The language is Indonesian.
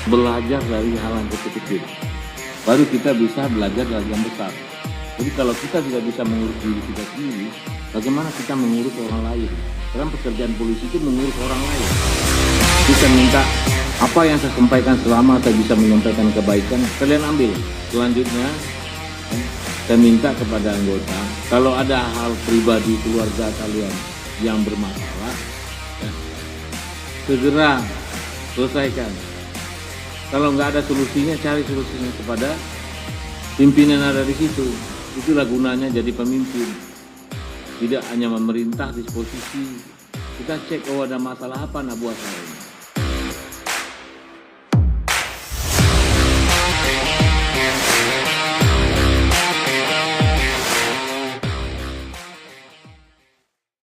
belajar dari hal yang kecil-kecil. Baru kita bisa belajar dari yang besar. Jadi kalau kita tidak bisa mengurus diri kita sendiri, bagaimana kita mengurus orang lain? Karena pekerjaan polisi itu mengurus orang lain. Kita minta apa yang saya sampaikan selama saya bisa menyampaikan kebaikan, kalian ambil. Selanjutnya, saya minta kepada anggota, kalau ada hal pribadi keluarga kalian yang bermasalah, segera selesaikan. Kalau nggak ada solusinya, cari solusinya kepada pimpinan ada di situ. Itulah gunanya jadi pemimpin. Tidak hanya memerintah disposisi. Kita cek, oh ada masalah apa nak buat saya.